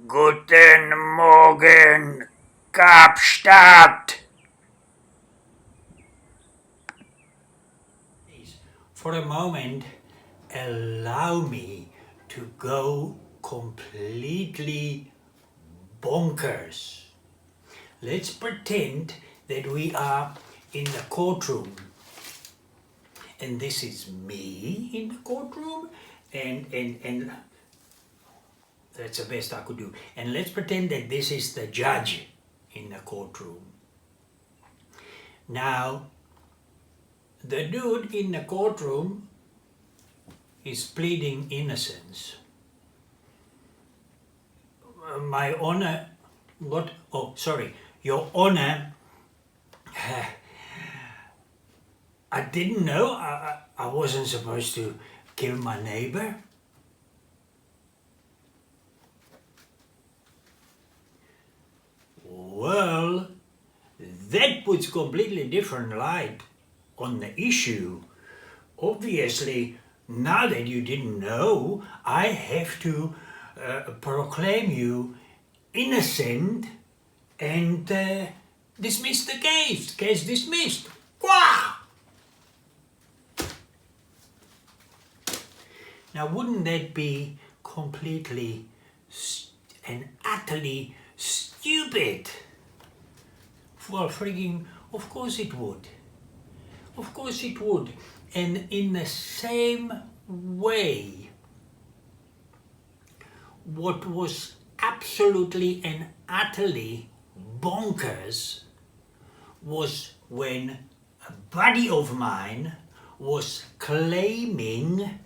Guten Morgen, Kapstadt. For a moment, allow me to go completely bonkers. Let's pretend that we are in the courtroom. And this is me in the courtroom, and that's the best I could do. And let's pretend that this is the judge in the courtroom. Now, the dude in the courtroom is pleading innocence. My honor, what? Oh, sorry, Your Honor, I didn't know. I wasn't supposed to kill my neighbor. Well, that puts completely different light on the issue. Obviously, now that you didn't know, I have to proclaim you innocent and dismiss the case. Case dismissed. Quah! Now, wouldn't that be completely and utterly stupid? Well, frigging, of course it would. Of course it would. And in the same way, what was absolutely and utterly bonkers was when a buddy of mine was claiming,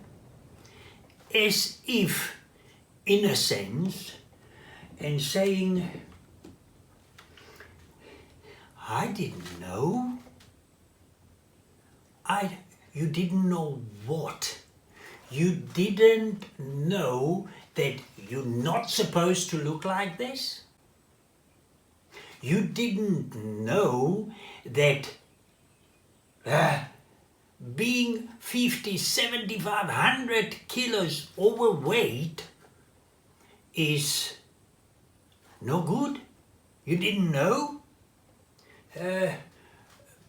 as if innocence, and saying, I didn't know. You didn't know what? You didn't know that you're not supposed to look like this? You didn't know that being 50, 75, 100 kilos overweight is no good? You didn't know?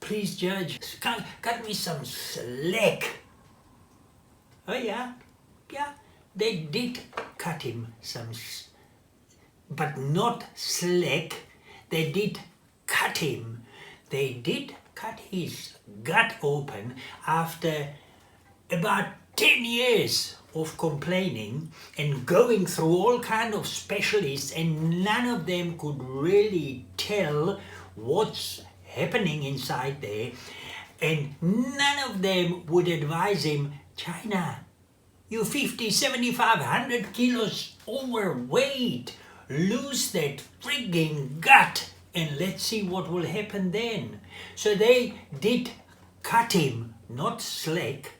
Please, Judge, cut me some slack. Oh, yeah? Yeah, they did cut him some, but not slack. They did cut him. They did cut his gut open after about 10 years of complaining and going through all kind of specialists, and none of them could really tell what's happening inside there, and none of them would advise him, China, you 50, 75, 100 kilos overweight, lose that frigging gut and let's see what will happen then. So they did cut him, not slack,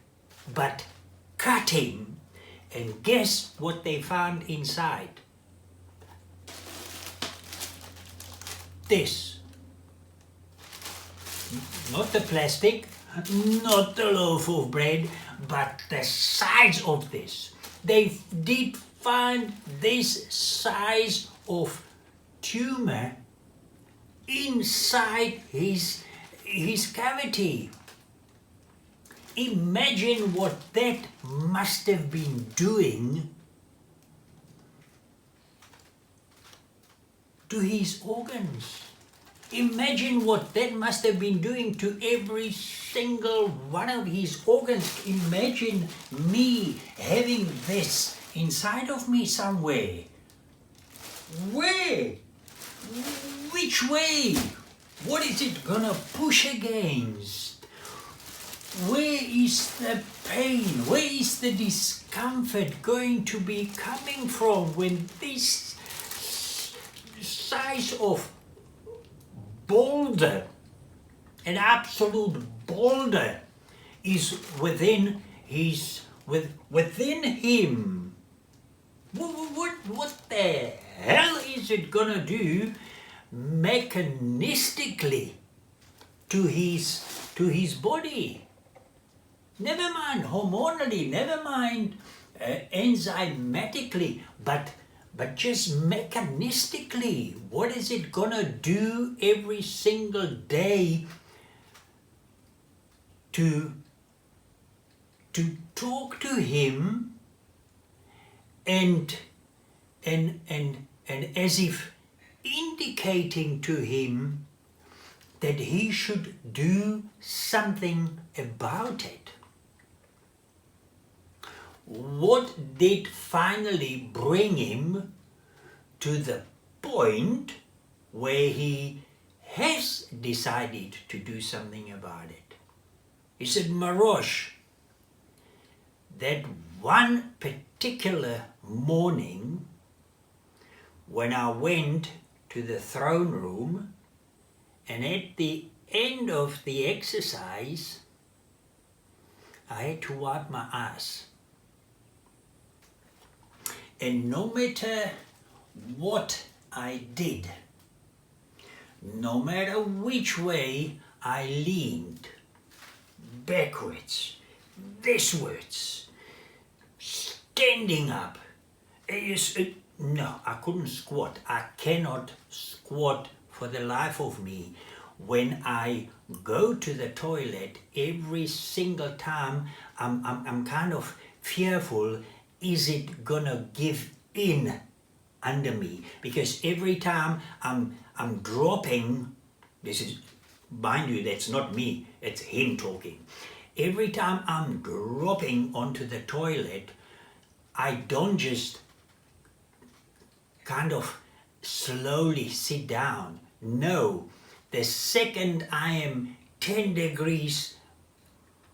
but cut him, and guess what they found inside? This. Not the plastic, not the loaf of bread, but the size of this. They did find this size of tumor inside his cavity. Imagine what that must have been doing to his organs. Imagine what that must have been doing to every single one of his organs. Imagine me having this inside of me somewhere. Where? Which way? What is it gonna push against? Where is the pain? Where is the discomfort going to be coming from when this size of boulder, an absolute boulder, is within him? What the hell is it gonna do mechanistically to his body? Never mind hormonally, never mind enzymatically, but but just mechanistically, what is it gonna do every single day to talk to him and as if indicating to him that he should do something about it? What did finally bring him to the point where he has decided to do something about it? He said, Marosh, that one particular morning when I went to the throne room, and at the end of the exercise, I had to wipe my ass. And no matter what I did, no matter which way I leaned, backwards, thiswards, standing up, no, I couldn't squat. I cannot squat for the life of me. When I go to the toilet, every single time I'm kind of fearful, is it gonna give in under me? Because every time I'm dropping, this is, mind you, that's not me, it's him talking. Every time I'm dropping onto the toilet, I don't just kind of slowly sit down. No, the second I am 10 degrees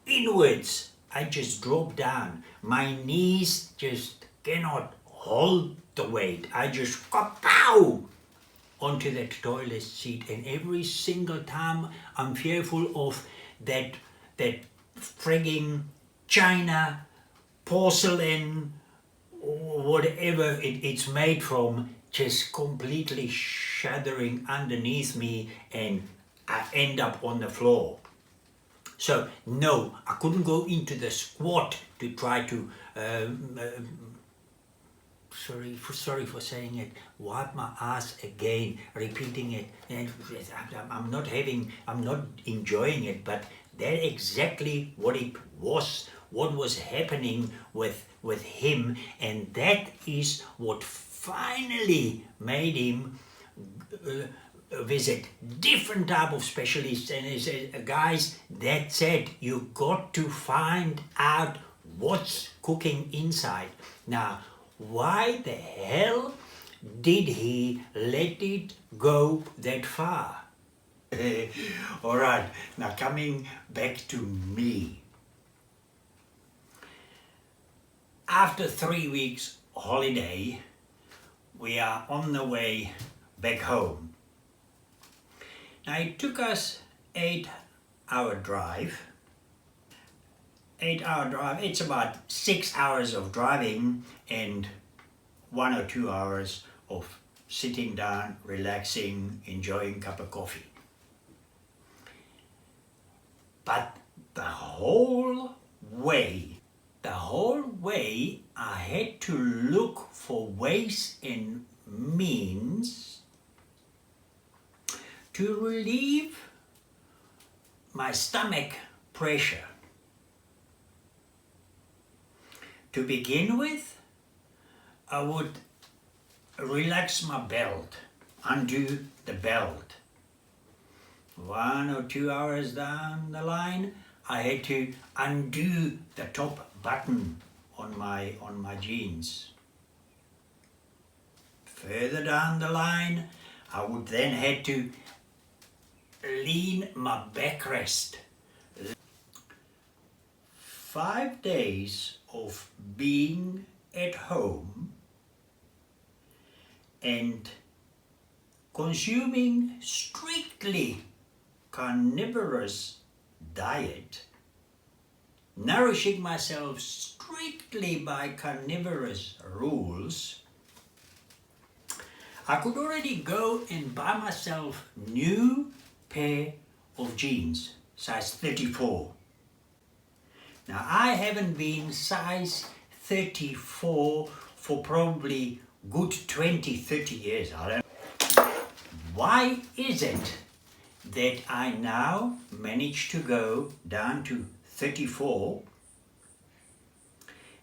inwards, I just drop down. My knees just cannot hold the weight. I just kapow onto that toilet seat, and every single time I'm fearful of that frigging china, porcelain, whatever it's made from, just completely shuddering underneath me, and I end up on the floor. So no, I couldn't go into the squat to try to, sorry for saying it, wipe my ass again, repeating it, and I'm not enjoying it, but that's exactly what it was, what was happening with him, and that is what finally made him visit different type of specialists. And he said, guys, that's it, you got to find out what's cooking inside. Now, why the hell did he let it go that far? All right, now coming back to me. After 3 weeks holiday, we are on the way back home. Now it took us 8-hour drive. 8-hour drive, it's about 6 hours of driving and 1 or 2 hours of sitting down, relaxing, enjoying a cup of coffee. But the whole way I had to look for ways and means to relieve my stomach pressure. To begin with, I would relax my belt, undo the belt. 1 or 2 hours down the line, I had to undo the top button on my jeans. Further down the line, I would then had to lean my backrest. 5 days of being at home and consuming strictly carnivorous diet, nourishing myself strictly by carnivorous rules, I could already go and buy myself new pair of jeans, size 34. Now I haven't been size 34 for probably good 20, 30 years. I don't. Why is it that I now manage to go down to 34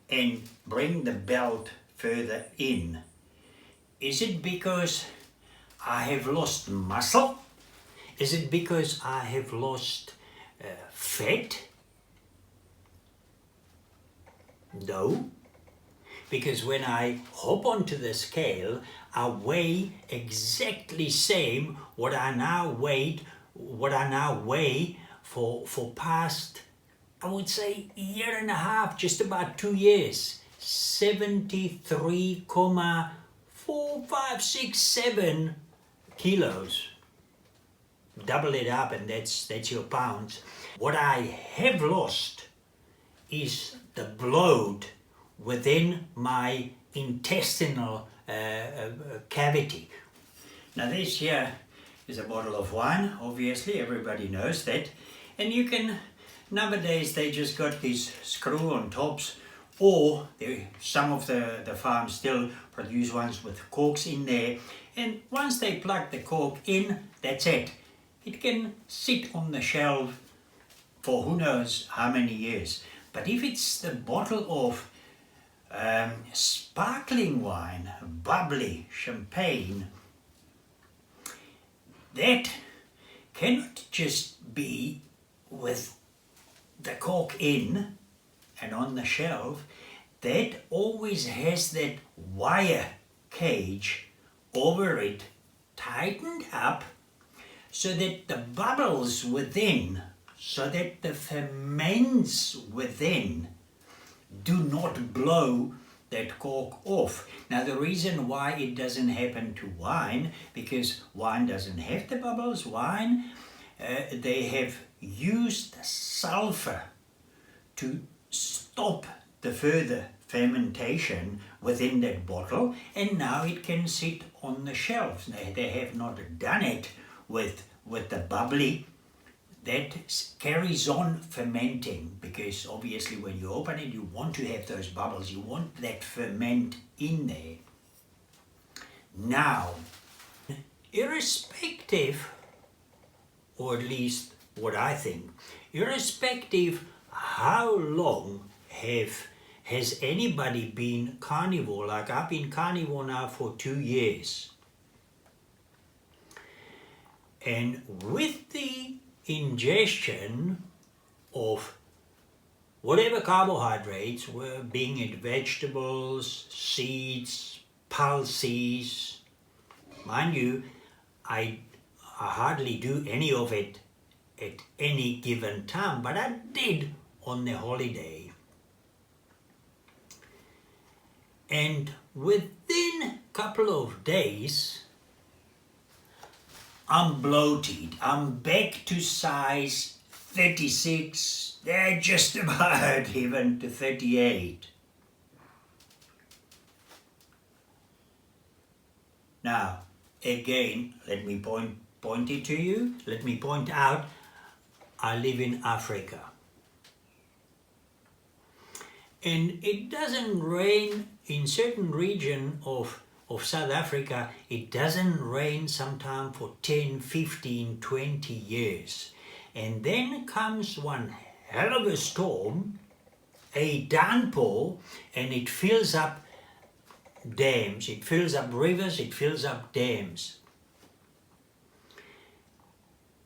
and bring the belt further in? Is it because I have lost muscle? Is it because I have lost fat? No, because when I hop onto the scale, I weigh exactly same what I now weigh for past, I would say, year and a half, just about 2 years. 73,456.7 kilos. Double it up and that's your pounds. What I have lost is the bloat within my intestinal cavity. Now this here is a bottle of wine, obviously everybody knows that, and you can, nowadays they just got these screw-on tops, or some of the farms still produce ones with corks in there, and once they plug the cork in, that's it. It can sit on the shelf for who knows how many years. But if it's the bottle of sparkling wine, bubbly, champagne, that cannot just be with the cork in and on the shelf. That always has that wire cage over it tightened up so that the bubbles within, so that the ferments within do not blow that cork off. Now the reason why it doesn't happen to wine, because wine doesn't have the bubbles. Wine, they have used sulfur to stop the further fermentation within that bottle, and now it can sit on the shelves. They have not done it with the bubbly. That carries on fermenting, because obviously when you open it, you want to have those bubbles, you want that ferment in there. Now, irrespective, or at least what I think, irrespective how long has anybody been carnivore, like I've been carnivore now for 2 years. And with the ingestion of whatever carbohydrates were, being it vegetables, seeds, pulses, mind you, I hardly do any of it at any given time, but I did on the holiday. And within a couple of days, I'm bloated. I'm back to size 36. They're just about even to 38. Now, again, let me point it to you. Let me point out, I live in Africa. And it doesn't rain in certain region of South Africa. It doesn't rain sometime for 10, 15, 20 years. And then comes one hell of a storm, a downpour, and it fills up dams, it fills up rivers, it fills up dams.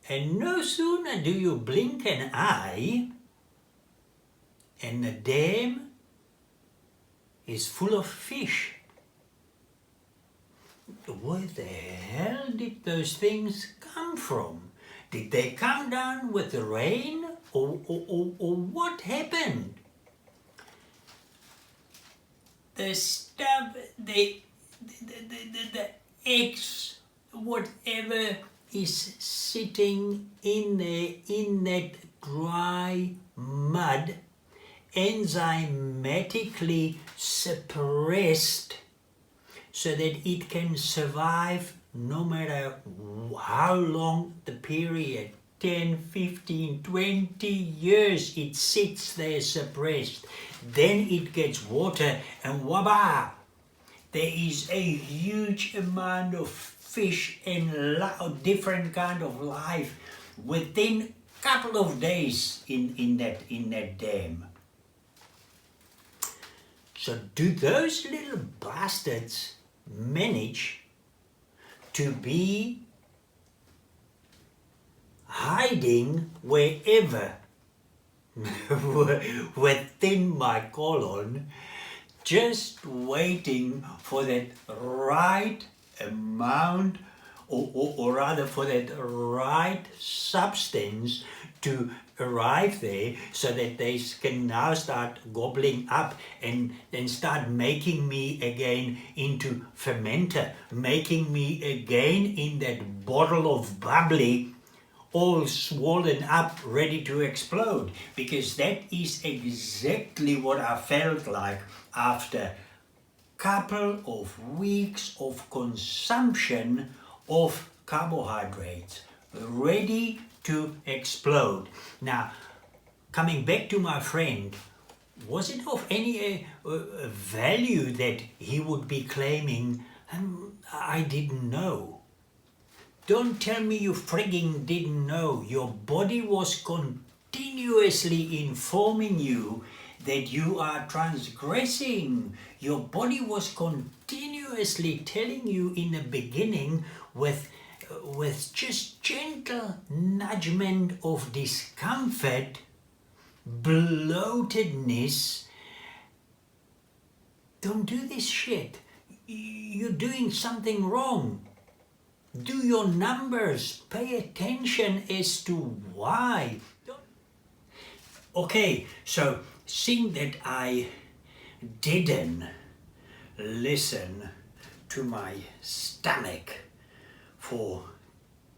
And no sooner do you blink an eye, and the dam is full of fish. Where the hell did those things come from? Did they come down with the rain, or what happened? The stuff, the eggs, whatever is sitting in there, in that dry mud, enzymatically suppressed so that it can survive no matter how long the period, 10, 15, 20 years it sits there suppressed. Then it gets water and waba, there is a huge amount of fish and different kind of life within a couple of days in that dam. So do those little bastards manage to be hiding wherever within my colon, just waiting for that right amount, or rather for that right substance to arrive there, so that they can now start gobbling up and then start making me again into fermenter, making me again in that bottle of bubbly, all swollen up, ready to explode, because that is exactly what I felt like after couple of weeks of consumption of carbohydrates, ready to explode. Now, coming back to my friend, was it of any value that he would be claiming? I didn't know. Don't tell me you frigging didn't know. Your body was continuously informing you that you are transgressing. Your body was continuously telling you in the beginning with just gentle nudgement of discomfort, bloatedness. Don't do this shit. You're doing something wrong. Do your numbers. Pay attention as to why. Okay, so seeing that I didn't listen to my stomach for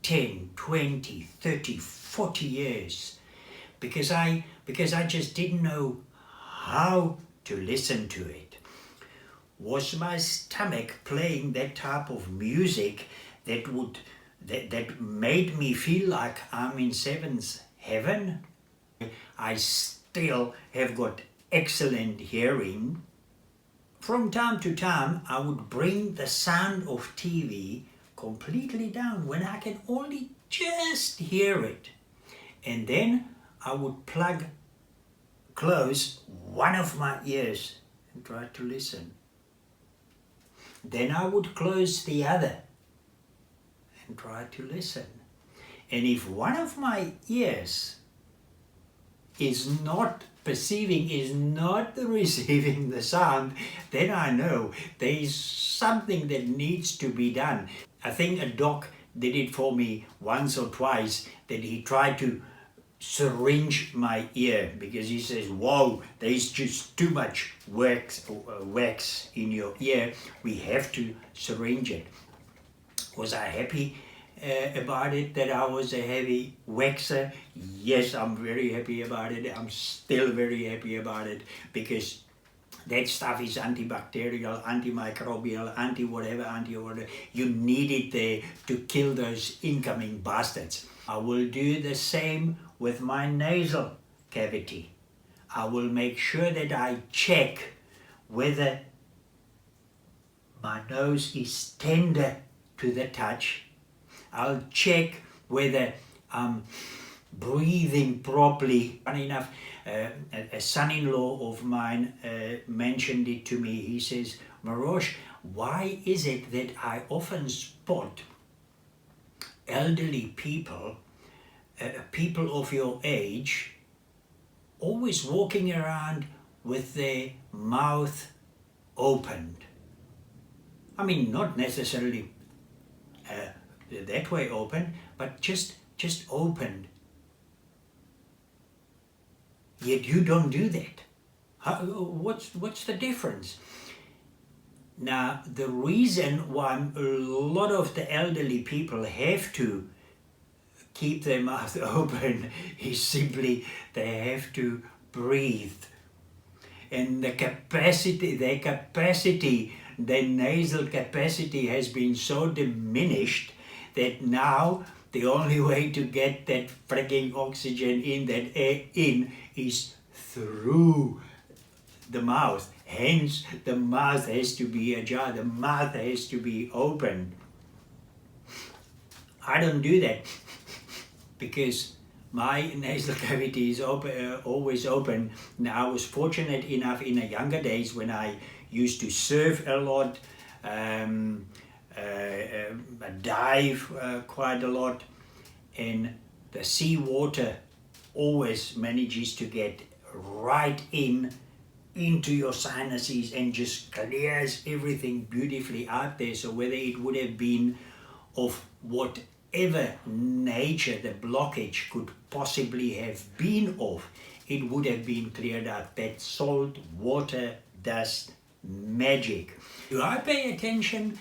10, 20, 30, 40 years, because I just didn't know how to listen to it. Was my stomach playing that type of music that made me feel like I'm in seventh heaven? I still have got excellent hearing. From time to time, I would bring the sound of TV completely down when I can only just hear it. And then I would close one of my ears and try to listen. Then I would close the other and try to listen. And if one of my ears is not perceiving, is not receiving the sound, then I know there is something that needs to be done. I think a doc did it for me once or twice, that he tried to syringe my ear because he says, whoa, there's just too much wax in your ear, we have to syringe it. Was I happy about it, that I was a heavy waxer? Yes, I'm very happy about it. I'm still very happy about it, because that stuff is antibacterial, antimicrobial, anti-whatever. You need it there to kill those incoming bastards. I will do the same with my nasal cavity. I will make sure that I check whether my nose is tender to the touch. I'll check whether I'm breathing properly. Funny enough, a son-in-law of mine mentioned it to me. He says, Marosh, why is it that I often spot elderly people, people of your age, always walking around with their mouth opened? I mean, not necessarily that way open, but just opened. Yet you don't do that. What's the difference? Now, the reason why a lot of the elderly people have to keep their mouth open is simply they have to breathe. And their nasal capacity has been so diminished that now the only way to get that freaking oxygen in, that air in, is through the mouth. Hence, the mouth has to be ajar, the mouth has to be open. I don't do that because my nasal cavity is always open. Now, I was fortunate enough in the younger days when I used to surf a lot, dive quite a lot, and the sea water always manages to get right into your sinuses and just clears everything beautifully out there. So whether it would have been of whatever nature the blockage could possibly have been of, it would have been cleared out. That salt water does magic. Do I pay attention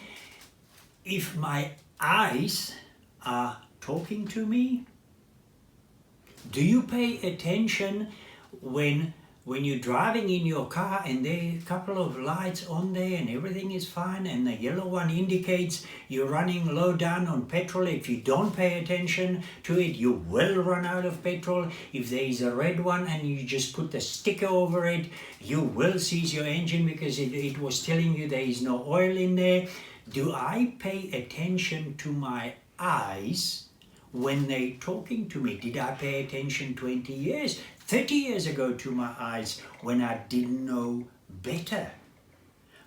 if my eyes are talking to me? Do you pay attention when you're driving in your car and there are a couple of lights on there and everything is fine and the yellow one indicates you're running low down on petrol? If you don't pay attention to it, you will run out of petrol. If there is a red one and you just put the sticker over it, you will seize your engine because it was telling you there is no oil in there. Do I pay attention to my eyes when they're talking to me? Did I pay attention 20 years, 30 years ago to my eyes when I didn't know better?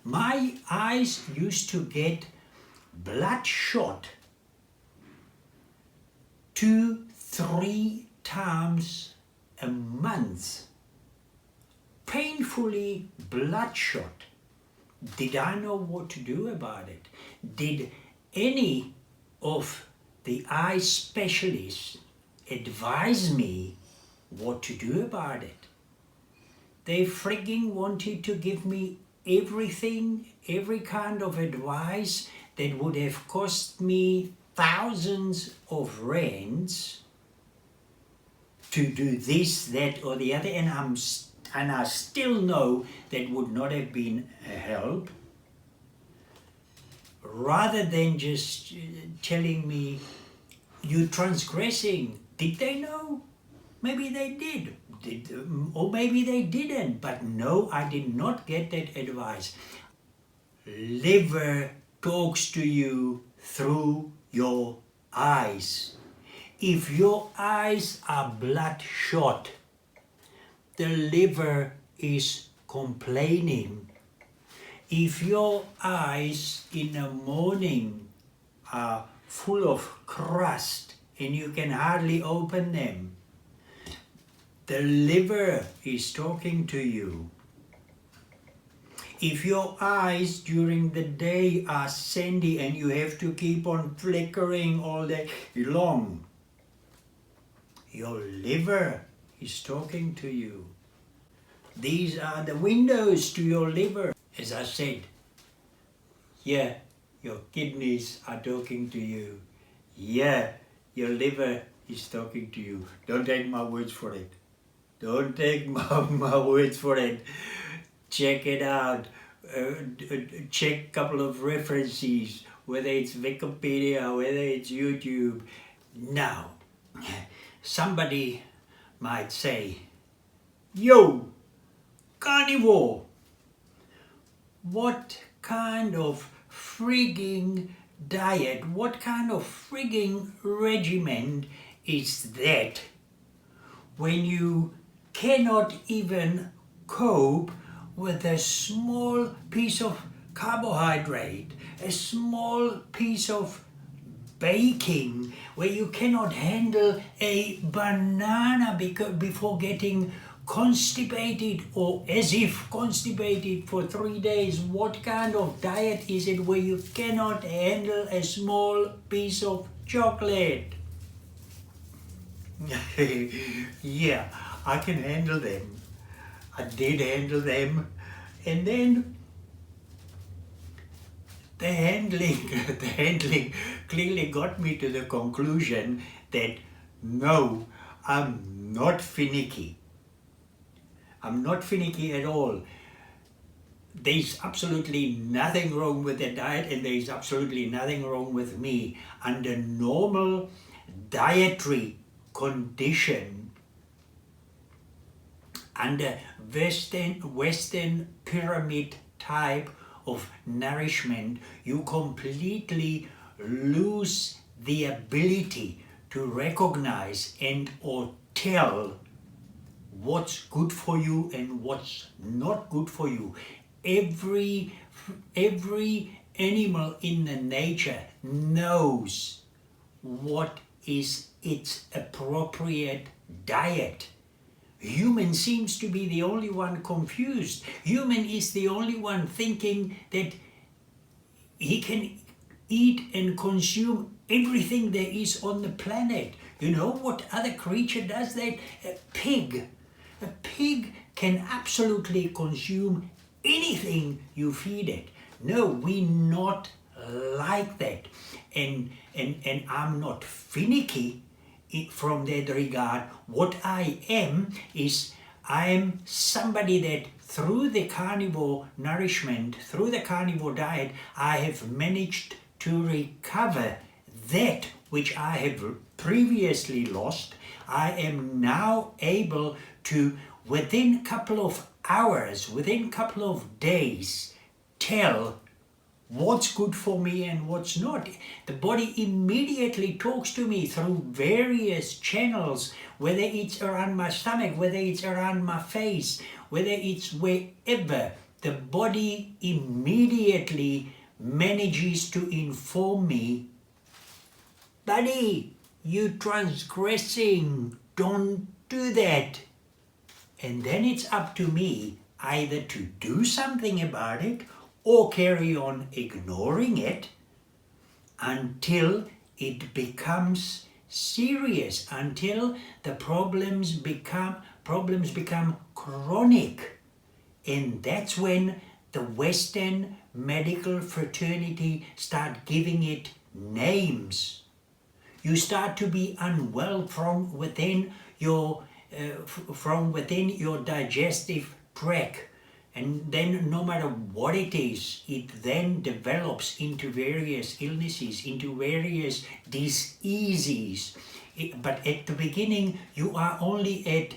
My eyes used to get bloodshot 2-3 times a month. Painfully bloodshot. Did I know what to do about it? Did any of the eye specialists advise me what to do about it? They frigging wanted to give me everything, every kind of advice that would have cost me thousands of rands to do this, that or the other, and I still know that would not have been a help. Rather than just telling me, you're transgressing. Did they know? Maybe they did. Or maybe they didn't. But no, I did not get that advice. Liver talks to you through your eyes. If your eyes are bloodshot, the liver is complaining. If your eyes in the morning are full of crust and you can hardly open them, the liver is talking to you. If your eyes during the day are sandy and you have to keep on flickering all day long, your liver is talking to you. These are the windows to your liver. As I said, yeah, your kidneys are talking to you. Yeah, your liver is talking to you. Don't take my words for it. Don't take my words for it. Check it out. Check a couple of references, whether it's Wikipedia, whether it's YouTube. Now, somebody might say, yo, carnivore, what kind of frigging diet, what kind of frigging regimen is that when you cannot even cope with a small piece of carbohydrate, a small piece of baking, where you cannot handle a banana before getting constipated, or as if constipated for 3 days? What kind of diet is it where you cannot handle a small piece of chocolate? Yeah, I can handle them. I did handle them, and then the handling clearly got me to the conclusion that no, I'm not finicky. I'm not finicky at all. There's absolutely nothing wrong with the diet, and there's absolutely nothing wrong with me. Under normal dietary condition, under Western pyramid type of nourishment, you completely lose the ability to recognize and or tell what's good for you and what's not good for you. Every animal in the nature knows what is its appropriate diet. Human seems to be the only one confused. Human is the only one thinking that he can eat and consume everything there is on the planet. You know what other creature does that? A pig. A pig can absolutely consume anything you feed it. No, we're not like that. And I'm not finicky from that regard. What I am is I am somebody that through the carnivore nourishment, through the carnivore diet, I have managed to recover that which I have previously lost. I am now able to, within a couple of hours, within a couple of days, tell what's good for me and what's not. The body immediately talks to me through various channels, whether it's around my stomach, whether it's around my face, whether it's wherever. The body immediately manages to inform me, buddy, you transgressing, don't do that. And then it's up to me either to do something about it or carry on ignoring it until it becomes serious, until the problems become chronic. And that's when the Western medical fraternity start giving it names. You start to be unwell from within your digestive tract. And then no matter what it is, it then develops into various illnesses, into various diseases. But at the beginning, you are only at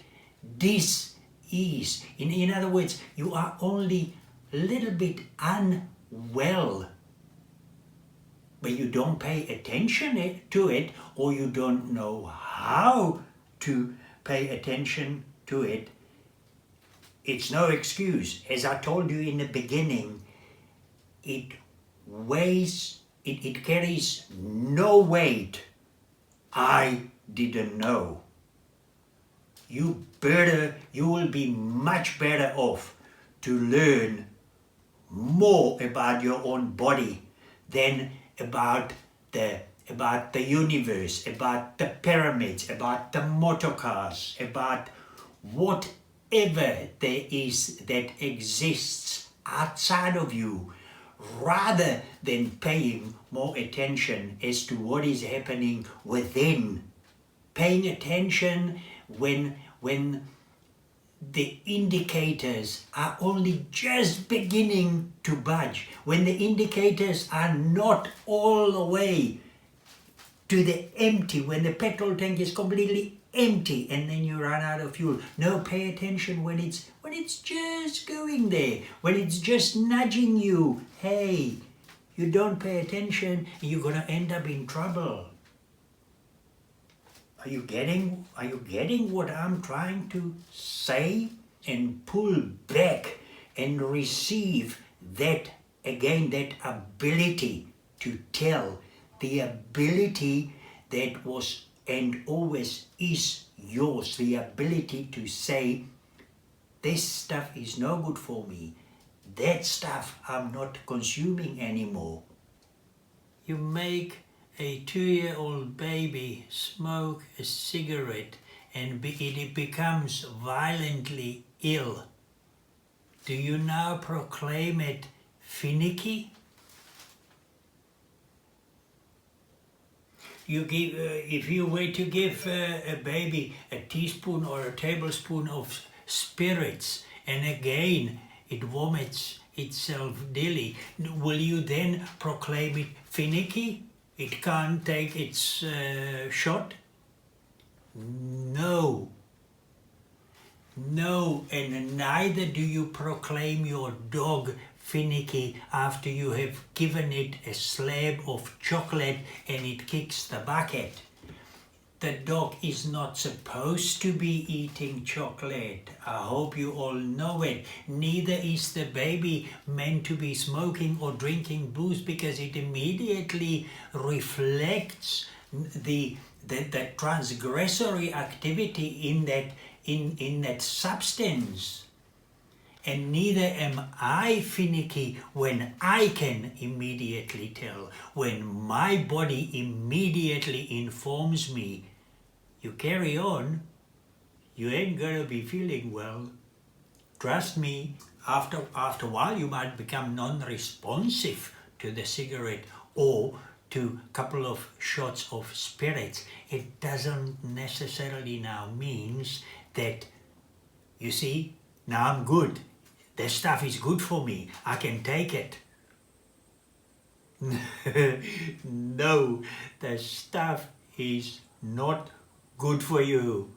dis-ease. In other words, you are only a little bit unwell. But you don't pay attention to it, or you don't know how to pay attention to it. It's no excuse. As I told you in the beginning, it carries no weight. I didn't know. You will be much better off to learn more about your own body than about the universe, about the pyramids, about the motor cars, about whatever there is that exists outside of you, rather than paying more attention as to what is happening within. Paying attention when the indicators are only just beginning to budge, when the indicators are not all the way to the empty, when the petrol tank is completely empty and then you run out of fuel. No, pay attention when it's just going there, when it's just nudging you. Hey, you don't pay attention, you're gonna end up in trouble. Are you getting what I'm trying to say? And pull back and receive that again, that ability to tell, the ability that was and always is yours, the ability to say, this stuff is no good for me, that stuff I'm not consuming anymore. You make a 2-year-old baby smoke a cigarette and it becomes violently ill. Do you now proclaim it finicky? You give, if you were to give a baby a teaspoon or a tablespoon of spirits and again it vomits itself daily, will you then proclaim it finicky? It can't take its shot? No. No, and neither do you proclaim your dog finicky after you have given it a slab of chocolate and it kicks the bucket. The dog is not supposed to be eating chocolate. I hope you all know it. Neither is the baby meant to be smoking or drinking booze, because it immediately reflects the transgressory activity in that substance. And neither am I finicky when I can immediately tell, when my body immediately informs me, you carry on, you ain't gonna be feeling well. Trust me, after a while you might become non-responsive to the cigarette or to a couple of shots of spirits. It doesn't necessarily now means that, you see, now I'm good. This stuff is good for me. I can take it. No, the stuff is not good for you.